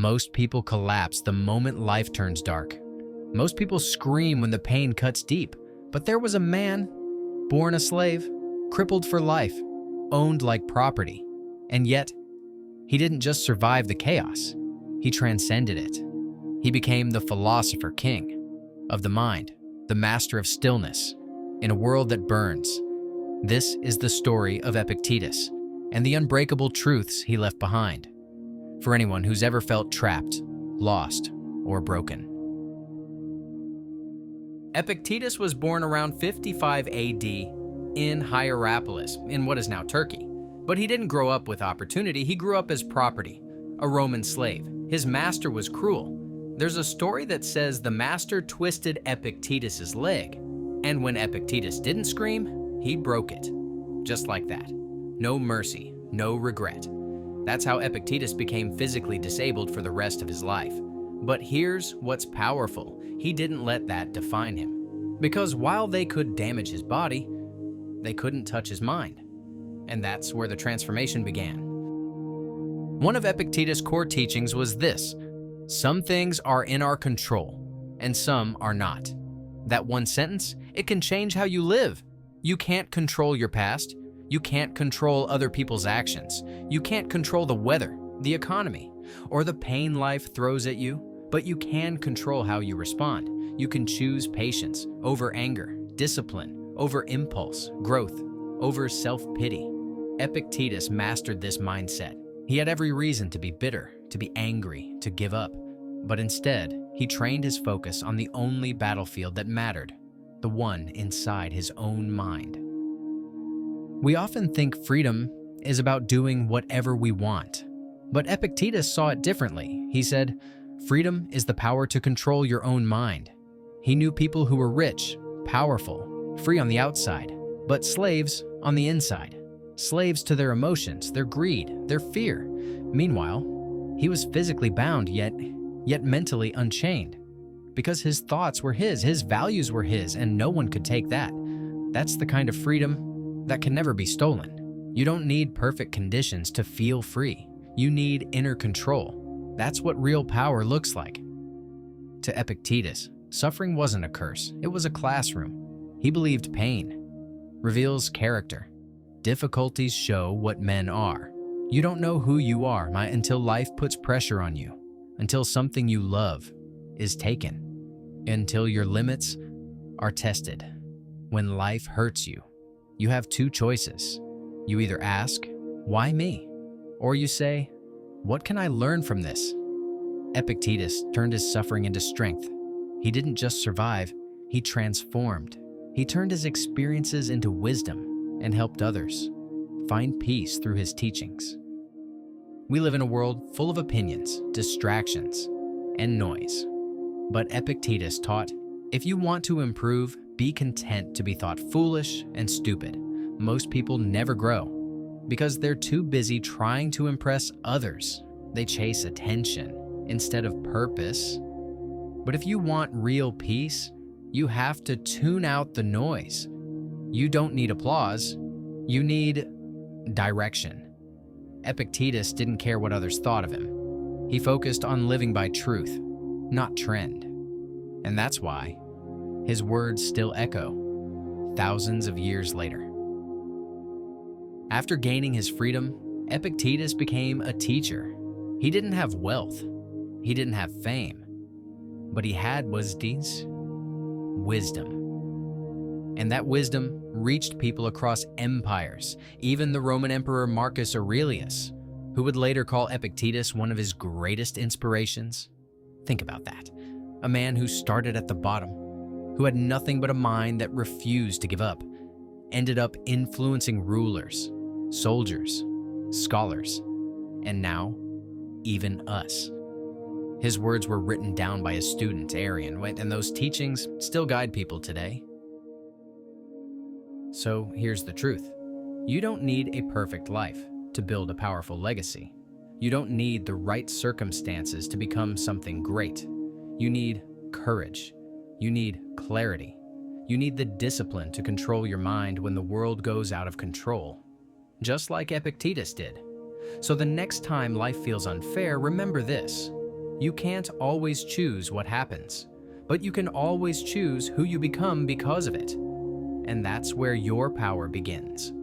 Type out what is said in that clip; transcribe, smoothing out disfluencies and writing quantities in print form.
Most people collapse the moment life turns dark. Most people scream when the pain cuts deep. But there was a man, born a slave, crippled for life, owned like property. And yet, he didn't just survive the chaos, he transcended it. He became the philosopher king of the mind, the master of stillness, in a world that burns. This is the story of Epictetus and the unbreakable truths he left behind, for anyone who's ever felt trapped, lost, or broken. Epictetus was born around 55 AD in Hierapolis, in what is now Turkey. But he didn't grow up with opportunity, he grew up as property, a Roman slave. His master was cruel. There's a story that says the master twisted Epictetus's leg, and when Epictetus didn't scream, he broke it. Just like that. No mercy, no regret. That's how Epictetus became physically disabled for the rest of his life. But here's what's powerful. He didn't let that define him. Because while they could damage his body, they couldn't touch his mind. And that's where the transformation began. One of Epictetus' core teachings was this: some things are in our control, and some are not. That one sentence, it can change how you live. You can't control your past. You can't control other people's actions. You can't control the weather, the economy, or the pain life throws at you, but you can control how you respond. You can choose patience over anger, discipline over impulse, growth over self-pity. Epictetus mastered this mindset. He had every reason to be bitter, to be angry, to give up. But instead, he trained his focus on the only battlefield that mattered, the one inside his own mind. We often think freedom is about doing whatever we want. But Epictetus saw it differently. He said, freedom is the power to control your own mind. He knew people who were rich, powerful, free on the outside, but slaves on the inside. Slaves to their emotions, their greed, their fear. Meanwhile, he was physically bound, yet mentally unchained. Because his thoughts were his values were his, and no one could take that. That's the kind of freedom that can never be stolen. You don't need perfect conditions to feel free. You need inner control. That's what real power looks like. To Epictetus, suffering wasn't a curse, it was a classroom. He believed pain reveals character. Difficulties show what men are. You don't know who you are until life puts pressure on you, until something you love is taken, until your limits are tested. When life hurts you, you have two choices. You either ask, "Why me?" Or you say, "What can I learn from this?" Epictetus turned his suffering into strength. He didn't just survive, he transformed. He turned his experiences into wisdom and helped others find peace through his teachings. We live in a world full of opinions, distractions, and noise. But Epictetus taught, if you want to improve, be content to be thought foolish and stupid. Most people never grow because they're too busy trying to impress others. They chase attention instead of purpose. But if you want real peace, you have to tune out the noise. You don't need applause, you need direction. Epictetus didn't care what others thought of him. He focused on living by truth, not trend. And that's why his words still echo thousands of years later. After gaining his freedom, Epictetus became a teacher. He didn't have wealth, he didn't have fame, but he had wisdom. And that wisdom reached people across empires, even the Roman Emperor Marcus Aurelius, who would later call Epictetus one of his greatest inspirations. Think about that. A man who started at the bottom, who had nothing but a mind that refused to give up, ended up influencing rulers, soldiers, scholars, and now, even us. His words were written down by his student, Arian, and those teachings still guide people today. So here's the truth. You don't need a perfect life to build a powerful legacy. You don't need the right circumstances to become something great. You need courage. You need clarity. You need the discipline to control your mind when the world goes out of control, just like Epictetus did. So the next time life feels unfair, remember this. You can't always choose what happens, but you can always choose who you become because of it. And that's where your power begins.